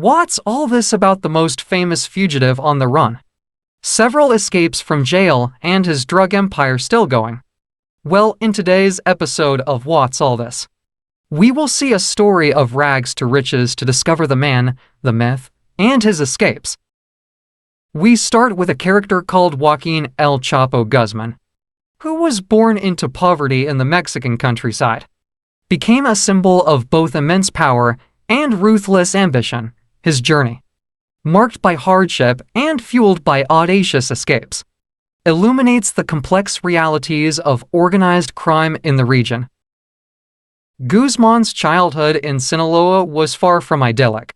what's all this about the most famous fugitive on the run? Several escapes from jail and his drug empire still going. Well, in today's episode of What's All This, we will see a story of rags to riches to discover the man, the myth, and his escapes. We start with a character called Joaquin El Chapo Guzman, who was born into poverty in the Mexican countryside, became a symbol of both immense power and ruthless ambition. His journey, marked by hardship and fueled by audacious escapes, illuminates the complex realities of organized crime in the region. Guzman's childhood in Sinaloa was far from idyllic.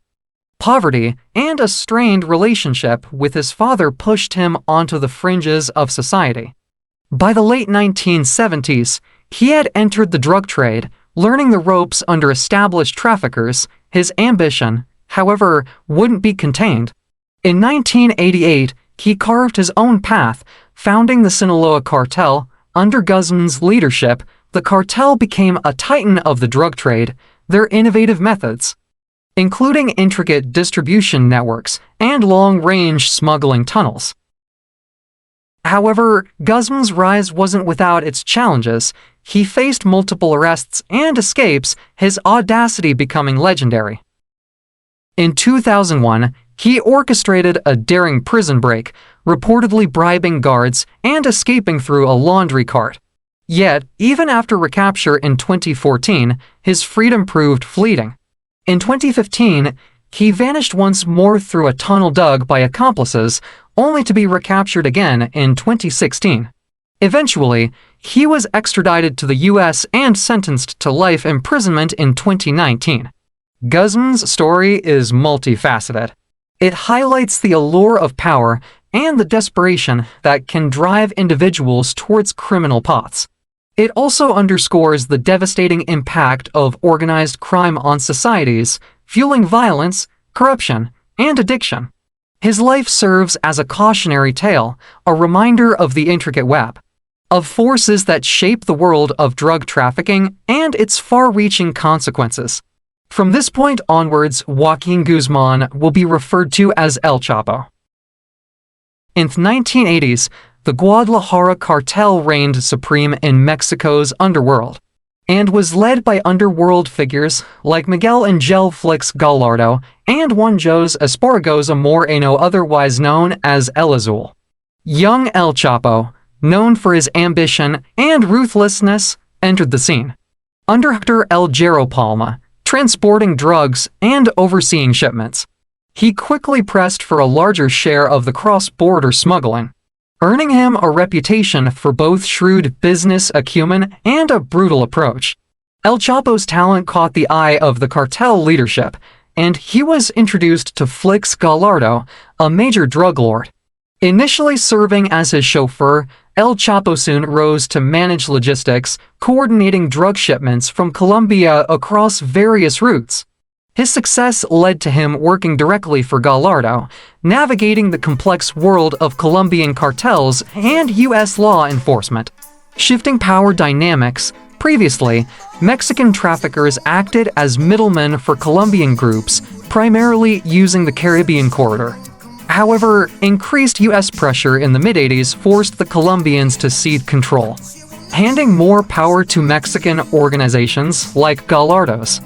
Poverty and a strained relationship with his father pushed him onto the fringes of society. By the late 1970s, he had entered the drug trade, learning the ropes under established traffickers. His ambition, however, wouldn't be contained. In 1988, he carved his own path, founding the Sinaloa cartel. Under Guzman's leadership, the cartel became a titan of the drug trade. Their innovative methods, including intricate distribution networks and long-range smuggling tunnels. However, Guzman's rise wasn't without its challenges. He faced multiple arrests and escapes, his audacity becoming legendary. In 2001, he orchestrated a daring prison break, reportedly bribing guards and escaping through a laundry cart. Yet, even after recapture in 2014, his freedom proved fleeting. In 2015, he vanished once more through a tunnel dug by accomplices, only to be recaptured again in 2016. Eventually, he was extradited to the U.S. and sentenced to life imprisonment in 2019. Guzman's story is multifaceted. It highlights the allure of power and the desperation that can drive individuals towards criminal paths. It also underscores the devastating impact of organized crime on societies, fueling violence, corruption, and addiction. His life serves as a cautionary tale, a reminder of the intricate web of forces that shape the world of drug trafficking and its far-reaching consequences. From this point onwards, Joaquin Guzman will be referred to as El Chapo. In the 1980s, the Guadalajara cartel reigned supreme in Mexico's underworld, and was led by underworld figures like Miguel Angel Flix Gallardo and Juan Jose Esparragoza Moreno, otherwise known as El Azul. Young El Chapo, known for his ambition and ruthlessness, entered the scene. Under Hector El Gero Palma, transporting drugs and overseeing shipments, he quickly pressed for a larger share of the cross-border smuggling, earning him a reputation for both shrewd business acumen and a brutal approach. El Chapo's talent caught the eye of the cartel leadership, and he was introduced to Flix Gallardo, a major drug lord. Initially serving as his chauffeur, El Chapo soon rose to manage logistics, coordinating drug shipments from Colombia across various routes. His success led to him working directly for Gallardo, navigating the complex world of Colombian cartels and U.S. law enforcement. Shifting power dynamics, previously, Mexican traffickers acted as middlemen for Colombian groups, primarily using the Caribbean corridor. However, increased U.S. pressure in the mid-80s forced the Colombians to cede control, handing more power to Mexican organizations like Gallardo's.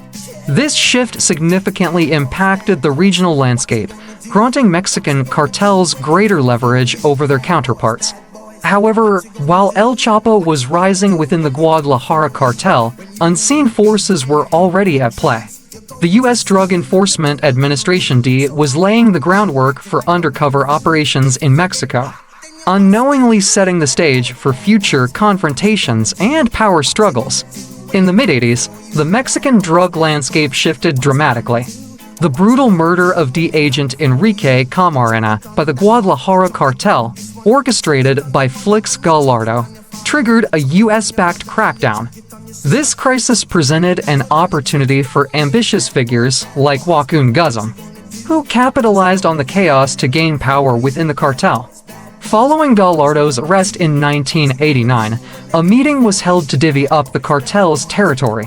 This shift significantly impacted the regional landscape, granting Mexican cartels greater leverage over their counterparts. However, while El Chapo was rising within the Guadalajara cartel, unseen forces were already at play. The U.S. Drug Enforcement Administration (D) was laying the groundwork for undercover operations in Mexico, unknowingly setting the stage for future confrontations and power struggles. In the mid-80s, the Mexican drug landscape shifted dramatically. The brutal murder of D agent Enrique Camarena by the Guadalajara cartel, orchestrated by Flix Gallardo, triggered a U.S.-backed crackdown. This crisis presented an opportunity for ambitious figures like Joaquin Guzman, who capitalized on the chaos to gain power within the cartel. Following Gallardo's arrest in 1989, a meeting was held to divvy up the cartel's territory.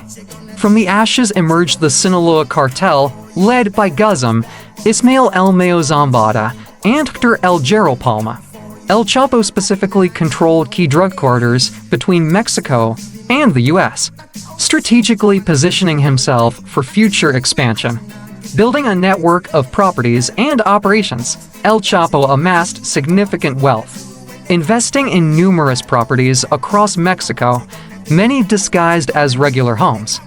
From the ashes emerged the Sinaloa cartel, led by Guzman, Ismael El Mayo Zambada, and Hector El Gero Palma. El Chapo specifically controlled key drug corridors between Mexico and the U.S., strategically positioning himself for future expansion. Building a network of properties and operations, El Chapo amassed significant wealth. Investing in numerous properties across Mexico, many disguised as regular homes.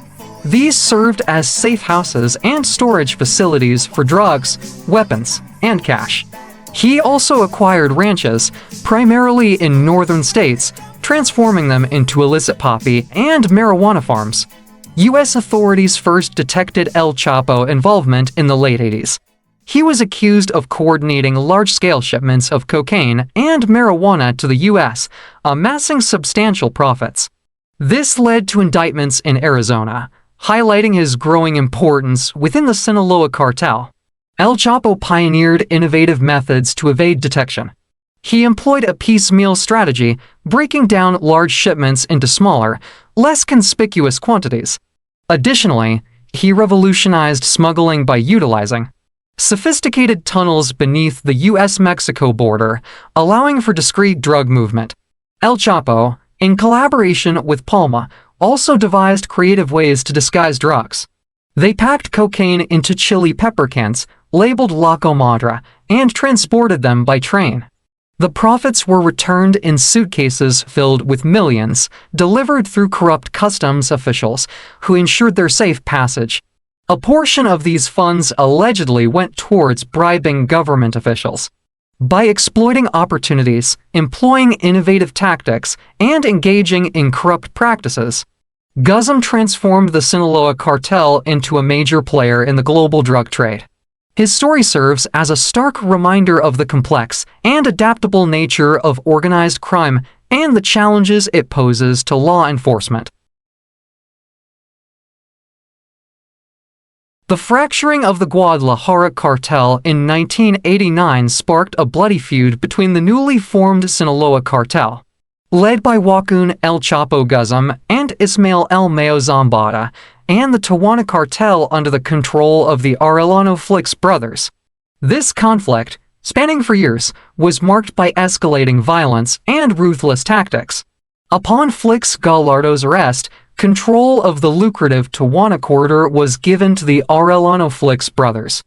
These served as safe houses and storage facilities for drugs, weapons, and cash. He also acquired ranches, primarily in northern states, transforming them into illicit poppy and marijuana farms. U.S. authorities first detected El Chapo involvement in the late 80s. He was accused of coordinating large-scale shipments of cocaine and marijuana to the U.S., amassing substantial profits. This led to indictments in Arizona, highlighting his growing importance within the Sinaloa cartel. El Chapo pioneered innovative methods to evade detection. He employed a piecemeal strategy, breaking down large shipments into smaller, less conspicuous quantities. Additionally, he revolutionized smuggling by utilizing sophisticated tunnels beneath the U.S.-Mexico border, allowing for discreet drug movement. El Chapo, in collaboration with Palma, also devised creative ways to disguise drugs. They packed cocaine into chili pepper cans, labeled La Comadre, and transported them by train. The profits were returned in suitcases filled with millions, delivered through corrupt customs officials who ensured their safe passage. A portion of these funds allegedly went towards bribing government officials. By exploiting opportunities, employing innovative tactics, and engaging in corrupt practices, Guzman transformed the Sinaloa cartel into a major player in the global drug trade. His story serves as a stark reminder of the complex and adaptable nature of organized crime and the challenges it poses to law enforcement. The fracturing of the Guadalajara cartel in 1989 sparked a bloody feud between the newly formed Sinaloa cartel, led by Joaquin El Chapo Guzman and Ismael El Mayo Zambada, and the Tijuana cartel under the control of the Arellano Flix brothers. This conflict, spanning for years, was marked by escalating violence and ruthless tactics. Upon Flix Gallardo's arrest, control of the lucrative Tijuana corridor was given to the Arellano Flix brothers.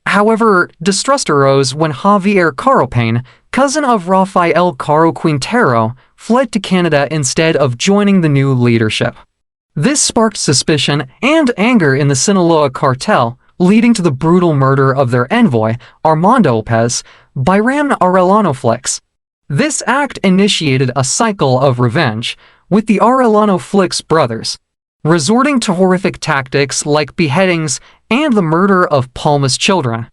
However, distrust arose when Javier Caropane, cousin of Rafael Caro Quintero, fled to Canada instead of joining the new leadership. This sparked suspicion and anger in the Sinaloa cartel, leading to the brutal murder of their envoy, Armando Lopez, by Ram Arellano Flix. This act initiated a cycle of revenge, with the Arellano Flix brothers resorting to horrific tactics like beheadings and the murder of Palma's children.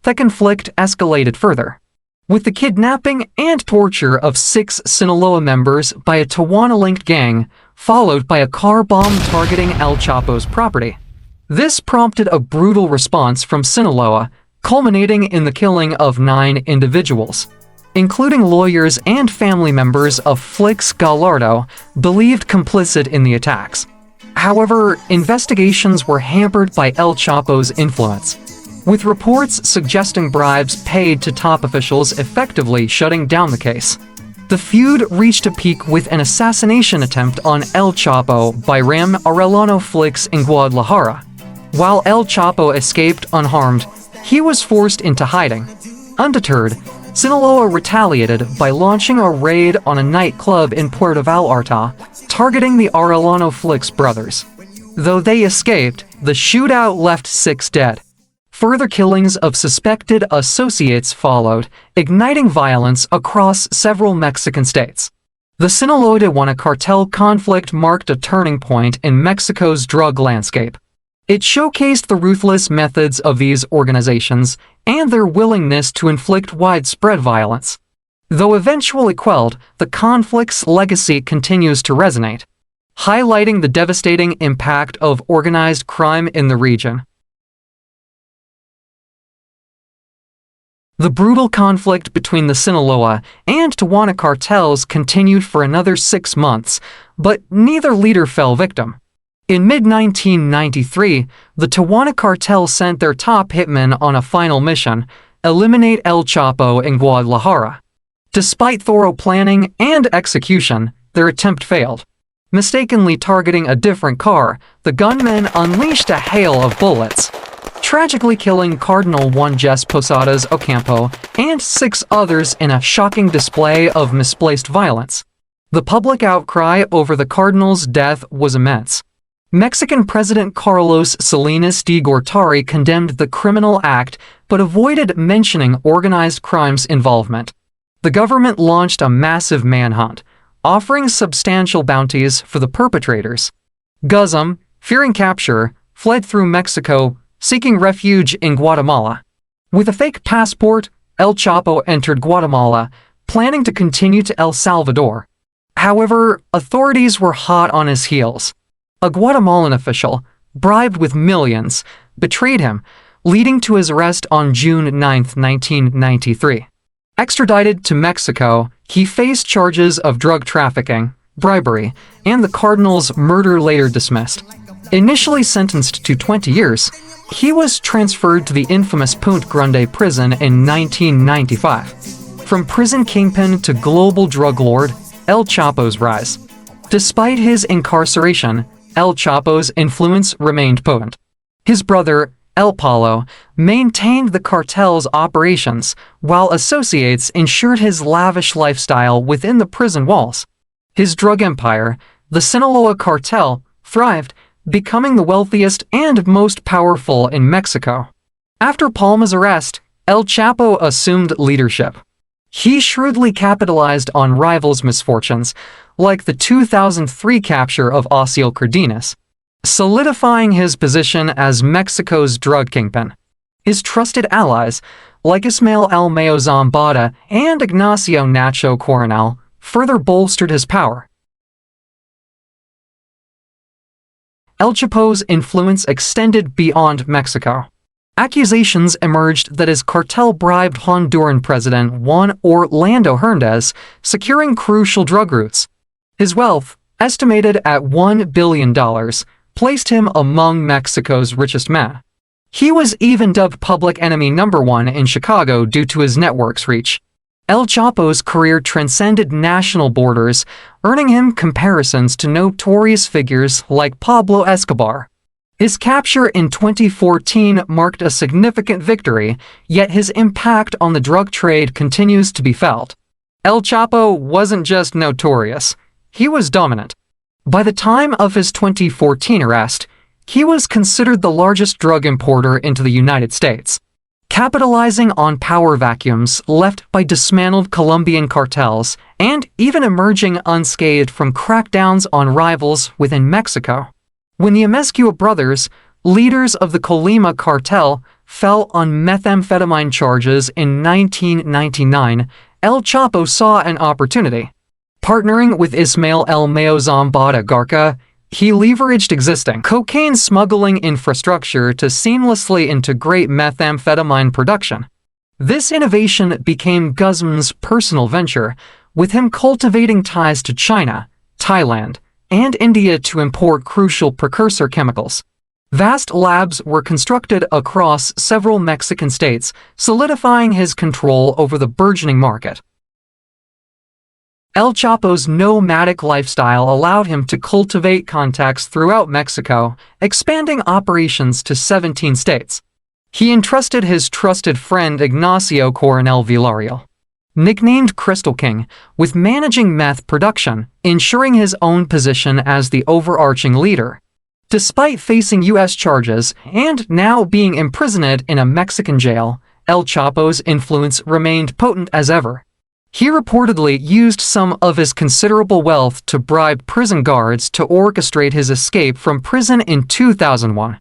The conflict escalated further, with the kidnapping and torture of 6 Sinaloa members by a Tijuana-linked gang, followed by a car bomb targeting El Chapo's property. This prompted a brutal response from Sinaloa, culminating in the killing of 9 individuals, including lawyers and family members of Flix Gallardo, believed complicit in the attacks. However, investigations were hampered by El Chapo's influence, with reports suggesting bribes paid to top officials effectively shutting down the case. The feud reached a peak with an assassination attempt on El Chapo by Ram Arellano Flix in Guadalajara. While El Chapo escaped unharmed, he was forced into hiding. Undeterred, Sinaloa retaliated by launching a raid on a nightclub in Puerto Vallarta, targeting the Arellano Flix brothers. Though they escaped, the shootout left 6 dead. Further killings of suspected associates followed, igniting violence across several Mexican states. The Sinaloa-Tijuana cartel conflict marked a turning point in Mexico's drug landscape. It showcased the ruthless methods of these organizations and their willingness to inflict widespread violence. Though eventually quelled, the conflict's legacy continues to resonate, highlighting the devastating impact of organized crime in the region. The brutal conflict between the Sinaloa and Tijuana cartels continued for another 6 months, but neither leader fell victim. In mid-1993, the Tijuana cartel sent their top hitman on a final mission: eliminate El Chapo in Guadalajara. Despite thorough planning and execution, their attempt failed. Mistakenly targeting a different car, the gunmen unleashed a hail of bullets, tragically killing Cardinal Juan Posadas Ocampo and 6 others in a shocking display of misplaced violence. The public outcry over the Cardinal's death was immense. Mexican President Carlos Salinas de Gortari condemned the criminal act but avoided mentioning organized crime's involvement. The government launched a massive manhunt, offering substantial bounties for the perpetrators. Guzman, fearing capture, fled through Mexico, seeking refuge in Guatemala. With a fake passport, El Chapo entered Guatemala, planning to continue to El Salvador. However, authorities were hot on his heels. A Guatemalan official, bribed with millions, betrayed him, leading to his arrest on June 9, 1993. Extradited to Mexico, he faced charges of drug trafficking, bribery, and the Cardinal's murder, later dismissed. Initially sentenced to 20 years, he was transferred to the infamous Punta Grande prison in 1995. From prison kingpin to global drug lord, El Chapo's rise. Despite his incarceration, El Chapo's influence remained potent. His brother, El Palo, maintained the cartel's operations, while associates ensured his lavish lifestyle within the prison walls. His drug empire, the Sinaloa cartel, thrived, becoming the wealthiest and most powerful in Mexico. After Palma's arrest, El Chapo assumed leadership. He shrewdly capitalized on rivals' misfortunes, like the 2003 capture of Osiel Cardenas, solidifying his position as Mexico's drug kingpin. His trusted allies, like Ismael El Mayo Zambada and Ignacio Nacho Coronel, further bolstered his power. El Chapo's influence extended beyond Mexico. Accusations emerged that his cartel bribed Honduran President Juan Orlando Hernández, securing crucial drug routes. His wealth, estimated at $1 billion, placed him among Mexico's richest men. He was even dubbed public enemy #1 in Chicago due to his network's reach. El Chapo's career transcended national borders, earning him comparisons to notorious figures like Pablo Escobar. His capture in 2014 marked a significant victory, yet his impact on the drug trade continues to be felt. El Chapo wasn't just notorious, he was dominant. By the time of his 2014 arrest, he was considered the largest drug importer into the United States. Capitalizing on power vacuums left by dismantled Colombian cartels and even emerging unscathed from crackdowns on rivals within Mexico. When the Amezcua brothers, leaders of the Colima cartel, fell on methamphetamine charges in 1999, El Chapo saw an opportunity. Partnering with Ismael El Mayo Zambada Garca, he leveraged existing cocaine smuggling infrastructure to seamlessly integrate methamphetamine production. This innovation became Guzman's personal venture, with him cultivating ties to China, Thailand, and India to import crucial precursor chemicals. Vast labs were constructed across several Mexican states, solidifying his control over the burgeoning market. El Chapo's nomadic lifestyle allowed him to cultivate contacts throughout Mexico, expanding operations to 17 states. He entrusted his trusted friend Ignacio Coronel Villarreal, nicknamed Crystal King, with managing meth production, ensuring his own position as the overarching leader. Despite facing U.S. charges and now being imprisoned in a Mexican jail, El Chapo's influence remained potent as ever. He reportedly used some of his considerable wealth to bribe prison guards to orchestrate his escape from prison in 2001.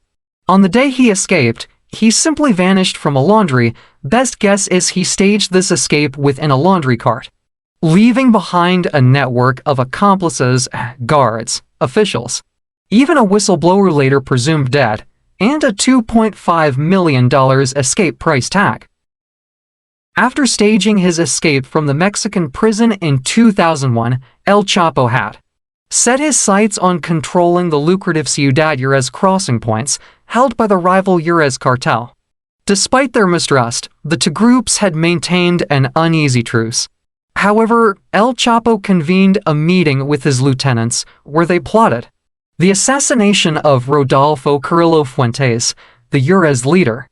On the day he escaped, he simply vanished from a laundry. Best guess is he staged this escape within a laundry cart, leaving behind a network of accomplices, guards, officials, even a whistleblower later presumed dead, and a $2.5 million escape price tag. After staging his escape from the Mexican prison in 2001, El Chapo had set his sights on controlling the lucrative Ciudad Juarez crossing points held by the rival Juarez cartel. Despite their mistrust, the two groups had maintained an uneasy truce. However, El Chapo convened a meeting with his lieutenants where they plotted the assassination of Rodolfo Carrillo Fuentes, the Juarez leader.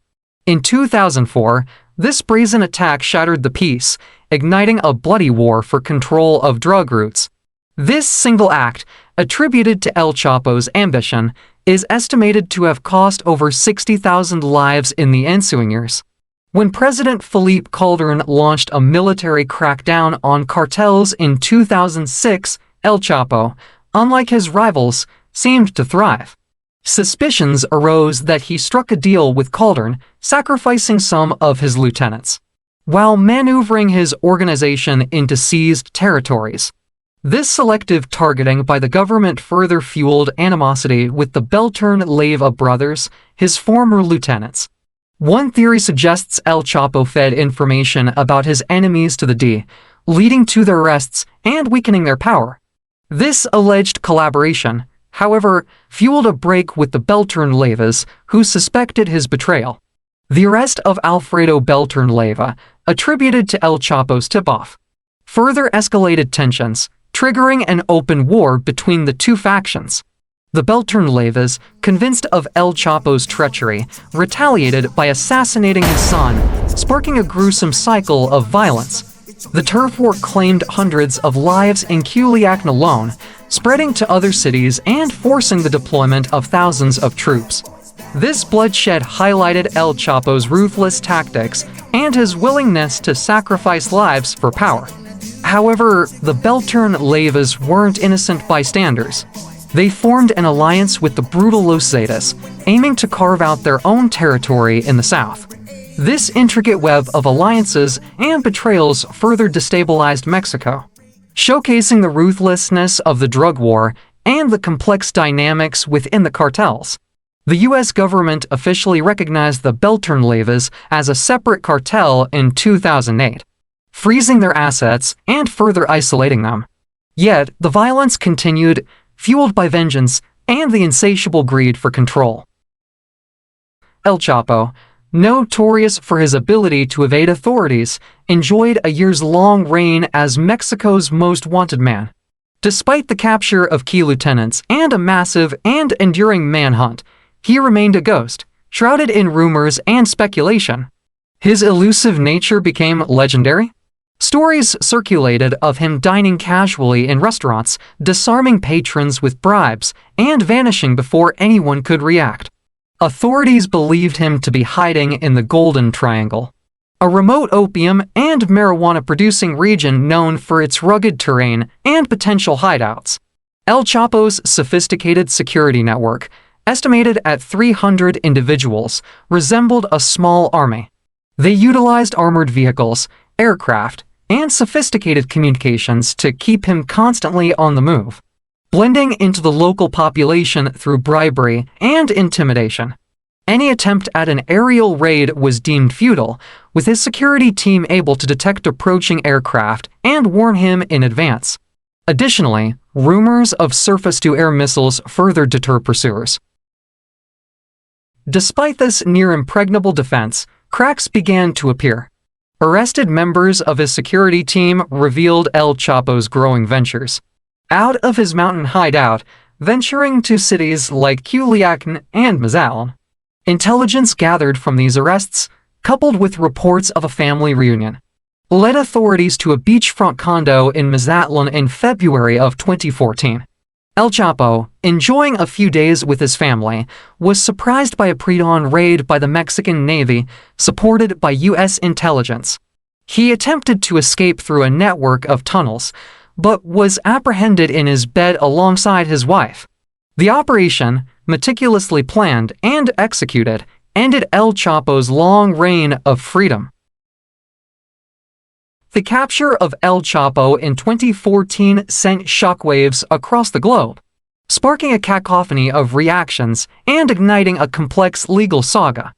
In 2004, this brazen attack shattered the peace, igniting a bloody war for control of drug routes. This single act, attributed to El Chapo's ambition, is estimated to have cost over 60,000 lives in the ensuing years. When President Felipe Calderon launched a military crackdown on cartels in 2006, El Chapo, unlike his rivals, seemed to thrive. Suspicions arose that he struck a deal with Calderon, sacrificing some of his lieutenants, while maneuvering his organization into seized territories. This selective targeting by the government further fueled animosity with the Beltran Leyva brothers, his former lieutenants. One theory suggests El Chapo fed information about his enemies to the D, leading to their arrests and weakening their power. This alleged collaboration, however, fueled a break with the Beltran Leyvas, who suspected his betrayal. The arrest of Alfredo Beltran Leyva, attributed to El Chapo's tip-off, further escalated tensions, triggering an open war between the two factions. The Beltran Leyvas, convinced of El Chapo's treachery, retaliated by assassinating his son, sparking a gruesome cycle of violence. The turf war claimed hundreds of lives in Culiacan alone, spreading to other cities and forcing the deployment of thousands of troops. This bloodshed highlighted El Chapo's ruthless tactics and his willingness to sacrifice lives for power. However, the Beltran Leyvas weren't innocent bystanders. They formed an alliance with the brutal Los Zetas, aiming to carve out their own territory in the south. This intricate web of alliances and betrayals further destabilized Mexico, showcasing the ruthlessness of the drug war and the complex dynamics within the cartels. The U.S. government officially recognized the Beltran Leyvas as a separate cartel in 2008, freezing their assets and further isolating them. Yet, the violence continued, fueled by vengeance and the insatiable greed for control. El Chapo, notorious for his ability to evade authorities, enjoyed a years-long reign as Mexico's most wanted man. Despite the capture of key lieutenants and a massive and enduring manhunt, he remained a ghost, shrouded in rumors and speculation. His elusive nature became legendary. Stories circulated of him dining casually in restaurants, disarming patrons with bribes, and vanishing before anyone could react. Authorities believed him to be hiding in the Golden Triangle, a remote opium and marijuana-producing region known for its rugged terrain and potential hideouts. El Chapo's sophisticated security network, estimated at 300 individuals, resembled a small army. They utilized armored vehicles, aircraft, and sophisticated communications to keep him constantly on the move, blending into the local population through bribery and intimidation. Any attempt at an aerial raid was deemed futile, with his security team able to detect approaching aircraft and warn him in advance. Additionally, rumors of surface-to-air missiles further deter pursuers. Despite this near-impregnable defense, cracks began to appear. Arrested members of his security team revealed El Chapo's growing ventures. Out of his mountain hideout, venturing to cities like Culiacan and Mazatlan. Intelligence gathered from these arrests, coupled with reports of a family reunion, led authorities to a beachfront condo in Mazatlan in February of 2014. El Chapo, enjoying a few days with his family, was surprised by a pre-dawn raid by the Mexican Navy, supported by U.S. intelligence. He attempted to escape through a network of tunnels, but was apprehended in his bed alongside his wife. The operation, meticulously planned and executed, ended El Chapo's long reign of freedom. The capture of El Chapo in 2014 sent shockwaves across the globe, sparking a cacophony of reactions and igniting a complex legal saga.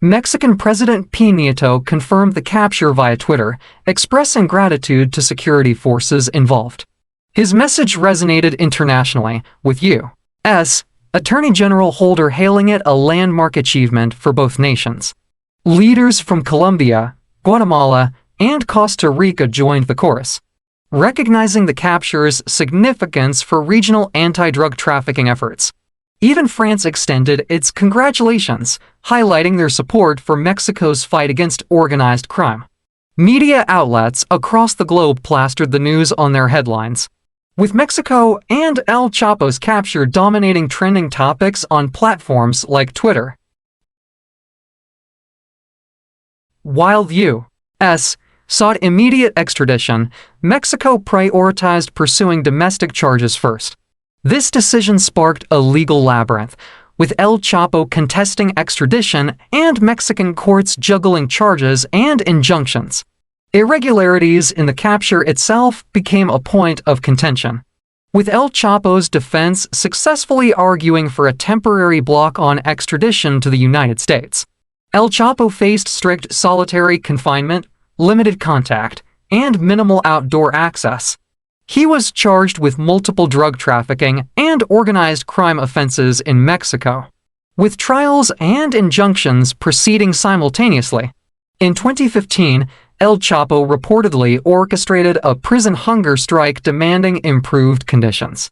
Mexican President Peña Nieto confirmed the capture via Twitter, expressing gratitude to security forces involved. His message resonated internationally, with U.S. Attorney General Holder hailing it a landmark achievement for both nations. Leaders from Colombia, Guatemala, and Costa Rica joined the chorus, recognizing the capture's significance for regional anti-drug trafficking efforts. Even France extended its congratulations, highlighting their support for Mexico's fight against organized crime. Media outlets across the globe plastered the news on their headlines, with Mexico and El Chapo's capture dominating trending topics on platforms like Twitter. While the U.S. sought immediate extradition, Mexico prioritized pursuing domestic charges first. This decision sparked a legal labyrinth, with El Chapo contesting extradition and Mexican courts juggling charges and injunctions. Irregularities in the capture itself became a point of contention, with El Chapo's defense successfully arguing for a temporary block on extradition to the United States. El Chapo faced strict solitary confinement, limited contact, and minimal outdoor access. He was charged with multiple drug trafficking and organized crime offenses in Mexico, with trials and injunctions proceeding simultaneously. In 2015, El Chapo reportedly orchestrated a prison hunger strike demanding improved conditions.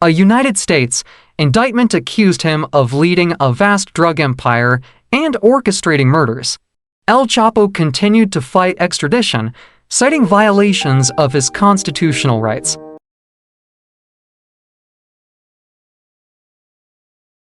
A United States indictment accused him of leading a vast drug empire and orchestrating murders. El Chapo continued to fight extradition, citing violations of his constitutional rights.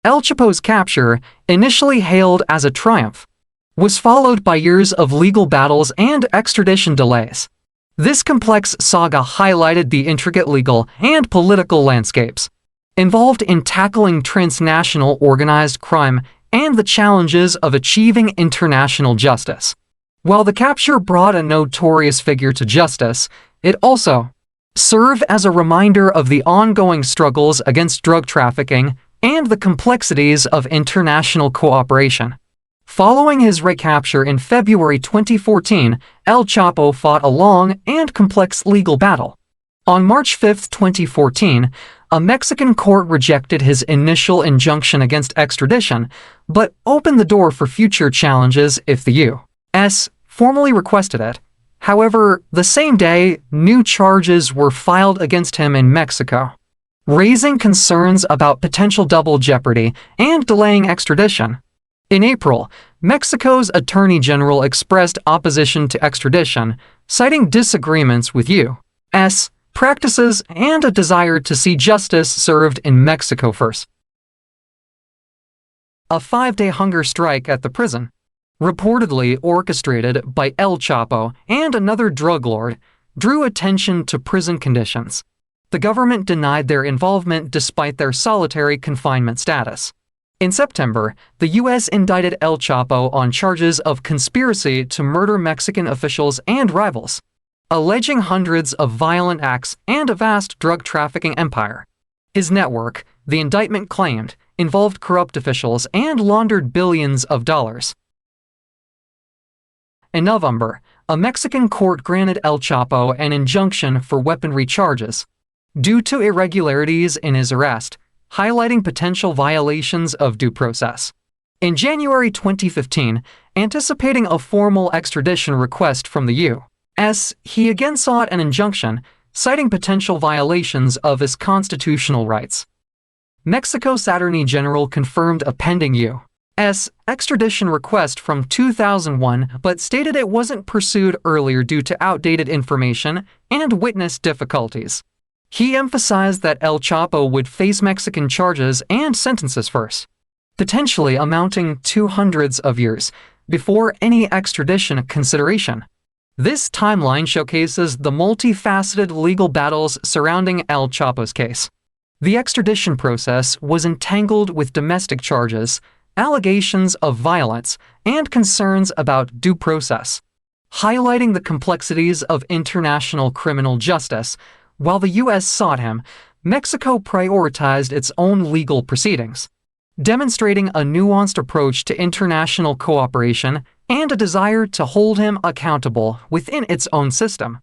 El Chapo's capture, initially hailed as a triumph, was followed by years of legal battles and extradition delays. This complex saga highlighted the intricate legal and political landscapes involved in tackling transnational organized crime and the challenges of achieving international justice. While the capture brought a notorious figure to justice, it also served as a reminder of the ongoing struggles against drug trafficking and the complexities of international cooperation. Following his recapture in February 2014, El Chapo fought a long and complex legal battle. On March 5, 2014, a Mexican court rejected his initial injunction against extradition, but opened the door for future challenges if the U.S. formally requested it. However, the same day, new charges were filed against him in Mexico, raising concerns about potential double jeopardy and delaying extradition. In April, Mexico's Attorney General expressed opposition to extradition, citing disagreements with U.S. practices and a desire to see justice served in Mexico first. A 5-day hunger strike at the prison, reportedly orchestrated by El Chapo and another drug lord, drew attention to prison conditions. The government denied their involvement despite their solitary confinement status. In September, the U.S. indicted El Chapo on charges of conspiracy to murder Mexican officials and rivals, alleging hundreds of violent acts and a vast drug trafficking empire. His network, the indictment claimed, involved corrupt officials and laundered billions of dollars. In November, a Mexican court granted El Chapo an injunction for weaponry charges due to irregularities in his arrest, highlighting potential violations of due process. In January 2015, anticipating a formal extradition request from the U.S., he again sought an injunction, citing potential violations of his constitutional rights. Mexico's Attorney General confirmed a pending U.S. extradition request from 2001 but stated it wasn't pursued earlier due to outdated information and witness difficulties. He emphasized that El Chapo would face Mexican charges and sentences first, potentially amounting to hundreds of years, before any extradition consideration. This timeline showcases the multifaceted legal battles surrounding El Chapo's case. The extradition process was entangled with domestic charges, allegations of violence, and concerns about due process, highlighting the complexities of international criminal justice. While the U.S. sought him, Mexico prioritized its own legal proceedings, demonstrating a nuanced approach to international cooperation and a desire to hold him accountable within its own system.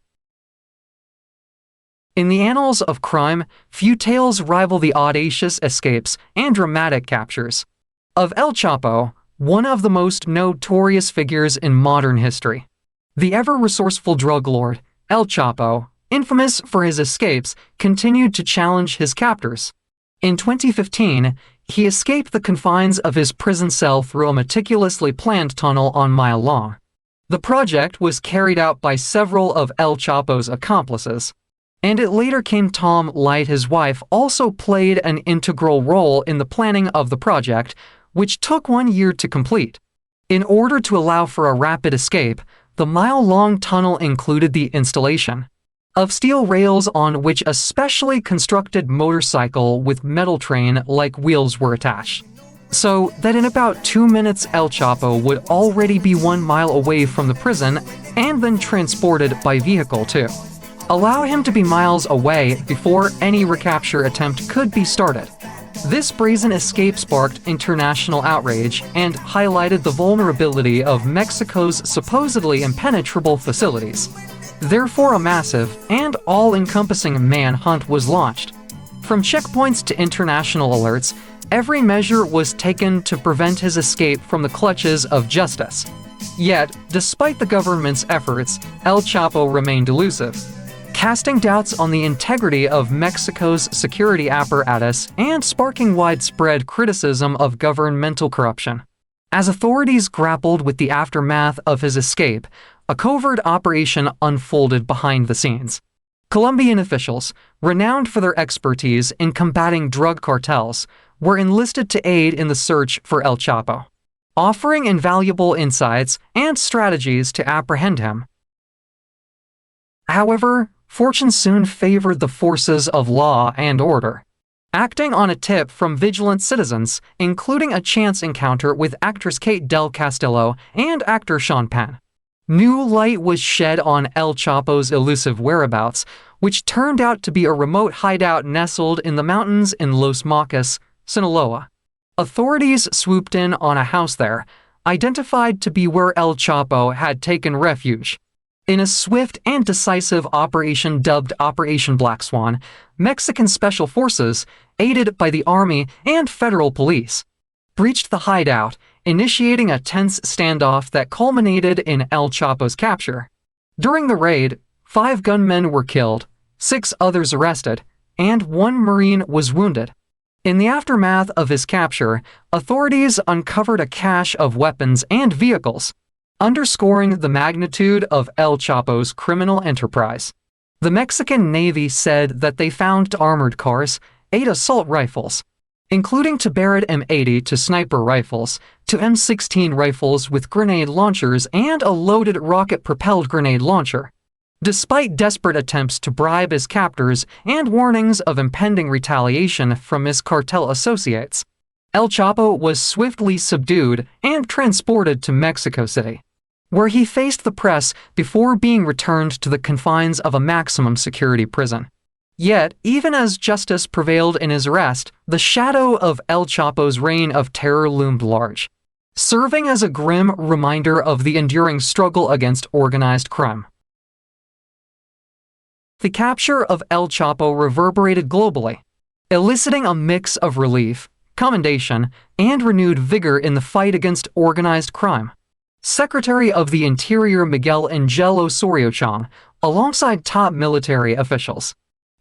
In the annals of crime, few tales rival the audacious escapes and dramatic captures of El Chapo, one of the most notorious figures in modern history. The ever-resourceful drug lord, El Chapo, infamous for his escapes, continued to challenge his captors. In 2015, he escaped the confines of his prison cell through a meticulously planned tunnel a mile long. The project was carried out by several of El Chapo's accomplices, and it later came Tom Light, his wife, also played an integral role in the planning of the project, which took 1 year to complete. In order to allow for a rapid escape, the mile-long tunnel included the installation of steel rails on which a specially constructed motorcycle with metal train-like wheels were attached, so that in about 2 minutes El Chapo would already be 1 mile away from the prison and then transported by vehicle to allow him to be miles away before any recapture attempt could be started. This brazen escape sparked international outrage and highlighted the vulnerability of Mexico's supposedly impenetrable facilities. Therefore, a massive and all-encompassing manhunt was launched. From checkpoints to international alerts, every measure was taken to prevent his escape from the clutches of justice. Yet, despite the government's efforts, El Chapo remained elusive, casting doubts on the integrity of Mexico's security apparatus and sparking widespread criticism of governmental corruption. As authorities grappled with the aftermath of his escape, a covert operation unfolded behind the scenes. Colombian officials, renowned for their expertise in combating drug cartels, were enlisted to aid in the search for El Chapo, offering invaluable insights and strategies to apprehend him. However, fortune soon favored the forces of law and order. Acting on a tip from vigilant citizens, including a chance encounter with actress Kate Del Castillo and actor Sean Penn, new light was shed on El Chapo's elusive whereabouts, which turned out to be a remote hideout nestled in the mountains in Los Mochis, Sinaloa. Authorities swooped in on a house there, identified to be where El Chapo had taken refuge. In a swift and decisive operation dubbed Operation Black Swan, Mexican special forces, aided by the Army and federal police, breached the hideout, initiating a tense standoff that culminated in El Chapo's capture. During the raid, 5 gunmen were killed, 6 others arrested, and 1 Marine was wounded. In the aftermath of his capture, authorities uncovered a cache of weapons and vehicles, underscoring the magnitude of El Chapo's criminal enterprise. The Mexican Navy said that they found armored cars, 8 assault rifles, including 2 Barrett M80 to sniper rifles, 2 M16 rifles with grenade launchers, and a loaded rocket-propelled grenade launcher. Despite desperate attempts to bribe his captors and warnings of impending retaliation from his cartel associates, El Chapo was swiftly subdued and transported to Mexico City, where he faced the press before being returned to the confines of a maximum security prison. Yet, even as justice prevailed in his arrest, the shadow of El Chapo's reign of terror loomed large, serving as a grim reminder of the enduring struggle against organized crime. The capture of El Chapo reverberated globally, eliciting a mix of relief, commendation, and renewed vigor in the fight against organized crime. Secretary of the Interior Miguel Angel Osorio Chong, alongside top military officials,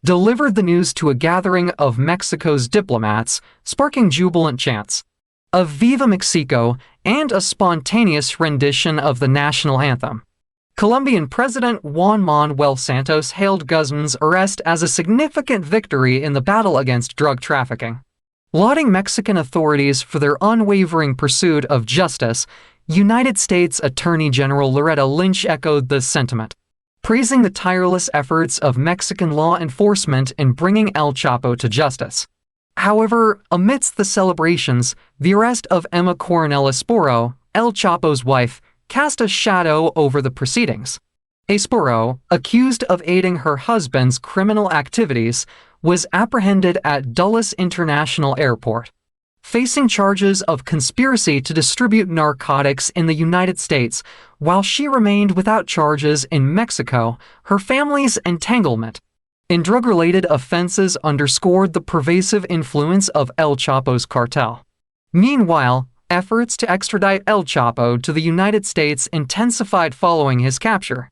delivered the news to a gathering of Mexico's diplomats, sparking jubilant chants of Viva Mexico and a spontaneous rendition of the national anthem. Colombian President Juan Manuel Santos hailed Guzman's arrest as a significant victory in the battle against drug trafficking. Lauding Mexican authorities for their unwavering pursuit of justice, United States Attorney General Loretta Lynch echoed the sentiment, praising the tireless efforts of Mexican law enforcement in bringing El Chapo to justice. However, amidst the celebrations, the arrest of Emma Coronel Esporo, El Chapo's wife, cast a shadow over the proceedings. Esporo, accused of aiding her husband's criminal activities, was apprehended at Dulles International Airport, facing charges of conspiracy to distribute narcotics in the United States. While she remained without charges in Mexico, her family's entanglement in drug-related offenses underscored the pervasive influence of El Chapo's cartel. Meanwhile, efforts to extradite El Chapo to the United States intensified following his capture.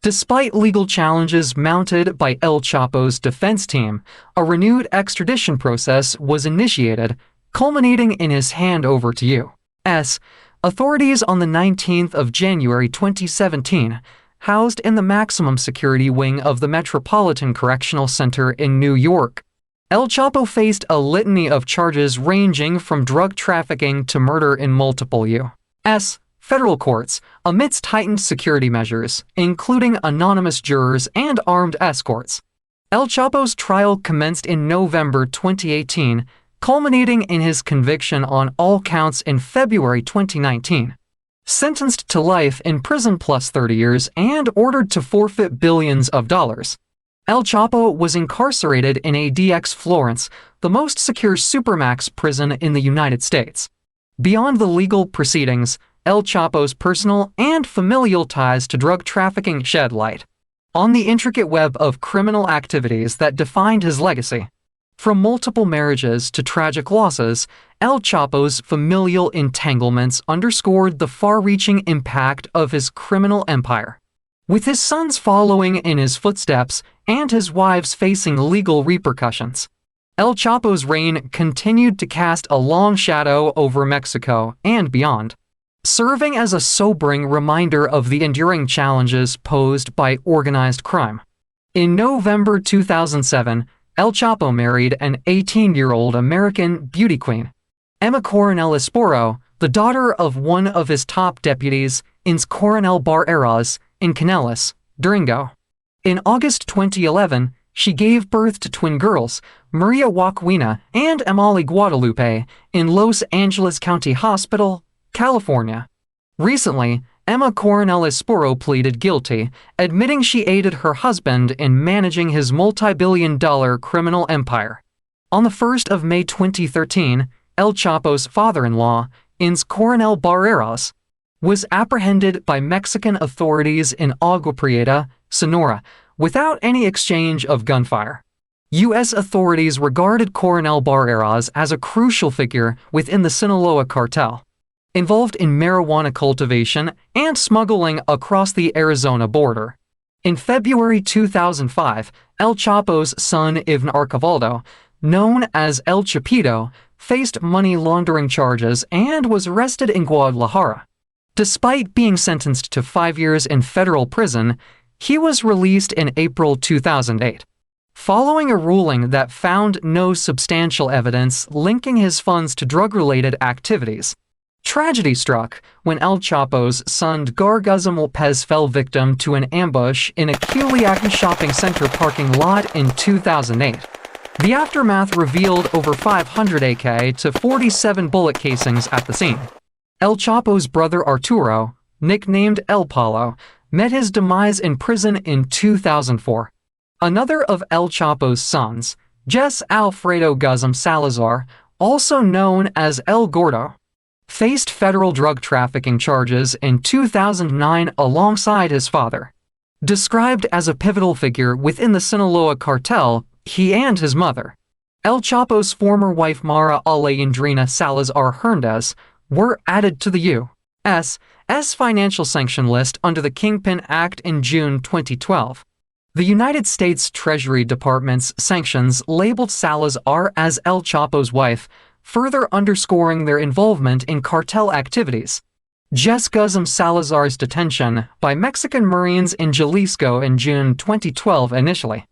Despite legal challenges mounted by El Chapo's defense team, a renewed extradition process was initiated, culminating in his handover to U.S. authorities on the 19th of January 2017, housed in the maximum security wing of the Metropolitan Correctional Center in New York. El Chapo faced a litany of charges ranging from drug trafficking to murder in multiple U.S. federal courts, amidst heightened security measures, including anonymous jurors and armed escorts. El Chapo's trial commenced in November 2018, culminating in his conviction on all counts in February 2019. Sentenced to life in prison plus 30 years and ordered to forfeit billions of dollars. El Chapo was incarcerated in ADX Florence, the most secure supermax prison in the United States. Beyond the legal proceedings, El Chapo's personal and familial ties to drug trafficking shed light on the intricate web of criminal activities that defined his legacy. From multiple marriages to tragic losses, El Chapo's familial entanglements underscored the far-reaching impact of his criminal empire. With his sons following in his footsteps and his wives facing legal repercussions, El Chapo's reign continued to cast a long shadow over Mexico and beyond, serving as a sobering reminder of the enduring challenges posed by organized crime. In November 2007, El Chapo married an 18-year-old American beauty queen, Emma Coronel Esporo, the daughter of one of his top deputies, Ins Coronel Barreras, in Canelas, Durango. In August 2011, she gave birth to twin girls, Maria Joaquina and Emily Guadalupe, in Los Angeles County Hospital, California. Recently, Emma Coronel Esporo pleaded guilty, admitting she aided her husband in managing his multi-billion-dollar criminal empire. On the 1st of May 2013, El Chapo's father-in-law, Ins Coronel Barreras, was apprehended by Mexican authorities in Agua Prieta, Sonora, without any exchange of gunfire. U.S. authorities regarded Coronel Barreras as a crucial figure within the Sinaloa cartel, involved in marijuana cultivation and smuggling across the Arizona border. In February 2005, El Chapo's son Iván Archivaldo, known as El Chapito, faced money laundering charges and was arrested in Guadalajara. Despite being sentenced to 5 years in federal prison, he was released in April 2008, following a ruling that found no substantial evidence linking his funds to drug-related activities. Tragedy struck when El Chapo's son Gargazam Lopez fell victim to an ambush in a Culiacán shopping center parking lot in 2008. The aftermath revealed over 500 AK to 47 bullet casings at the scene. El Chapo's brother Arturo, nicknamed El Palo, met his demise in prison in 2004. Another of El Chapo's sons, Jess Alfredo Guzman Salazar, also known as El Gordo, faced federal drug trafficking charges in 2009 alongside his father. Described as a pivotal figure within the Sinaloa cartel, he and his mother, El Chapo's former wife Mara Alejandrina Salazar Hernandez, were added to the U.S. financial sanction list under the Kingpin Act in June 2012. The United States Treasury Department's sanctions labeled Salazar as El Chapo's wife, further underscoring their involvement in cartel activities. Jess Guzman Salazar's detention by Mexican Marines in Jalisco in June 2012 initially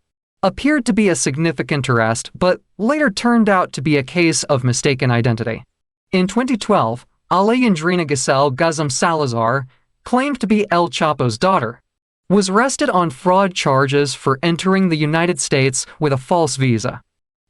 appeared to be a significant arrest, but later turned out to be a case of mistaken identity. In 2012, Alejandrina Giselle Guzman Salazar, claimed to be El Chapo's daughter, was arrested on fraud charges for entering the United States with a false visa.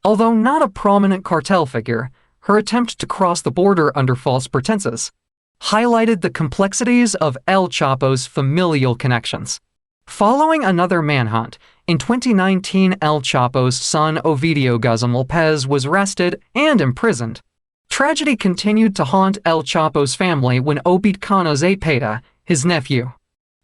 Although not a prominent cartel figure, her attempt to cross the border under false pretenses highlighted the complexities of El Chapo's familial connections. Following another manhunt, in 2019 El Chapo's son Ovidio Guzman Lopez was arrested and imprisoned. Tragedy continued to haunt El Chapo's family when Obed Cano Zepeda, his nephew,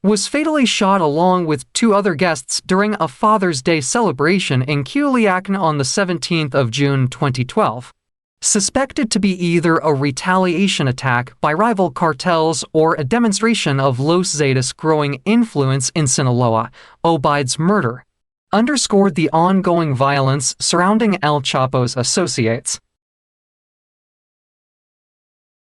was fatally shot along with 2 other guests during a Father's Day celebration in Culiacán on the 17th of June 2012. Suspected to be either a retaliation attack by rival cartels or a demonstration of Los Zetas' growing influence in Sinaloa, Obide's murder underscored the ongoing violence surrounding El Chapo's associates.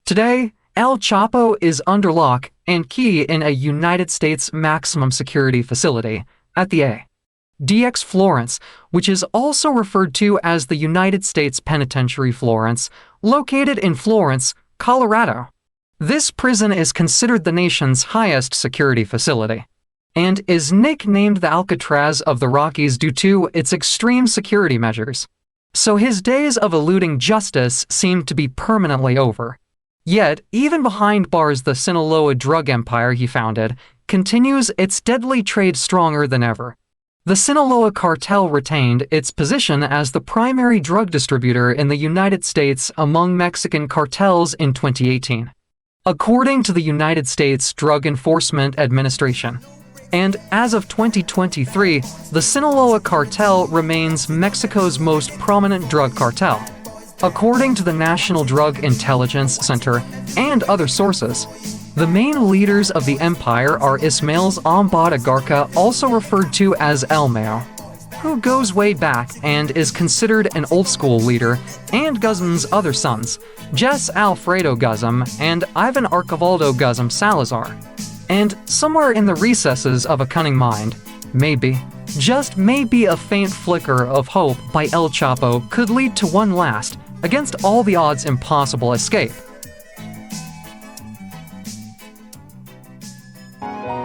Today, El Chapo is under lock and key in a United States maximum security facility at the DX Florence, which is also referred to as the United States Penitentiary Florence, located in Florence, Colorado. This prison is considered the nation's highest security facility, and is nicknamed the Alcatraz of the Rockies due to its extreme security measures. So his days of eluding justice seem to be permanently over. Yet, even behind bars, the Sinaloa drug empire he founded continues its deadly trade stronger than ever. The Sinaloa cartel retained its position as the primary drug distributor in the United States among Mexican cartels in 2018, according to the United States Drug Enforcement Administration. And as of 2023, the Sinaloa cartel remains Mexico's most prominent drug cartel, according to the National Drug Intelligence Center and other sources. The main leaders of the empire are Ismael's Ambada Garca, also referred to as El Mayo, who goes way back and is considered an old-school leader, and Guzman's other sons, Jess Alfredo Guzman and Ivan Archivaldo Guzman Salazar. And somewhere in the recesses of a cunning mind, maybe, just maybe, a faint flicker of hope by El Chapo could lead to one last, against all the odds impossible escape.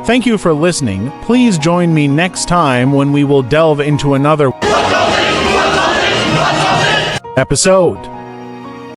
Thank you for listening. Please join me next time when we will delve into another episode.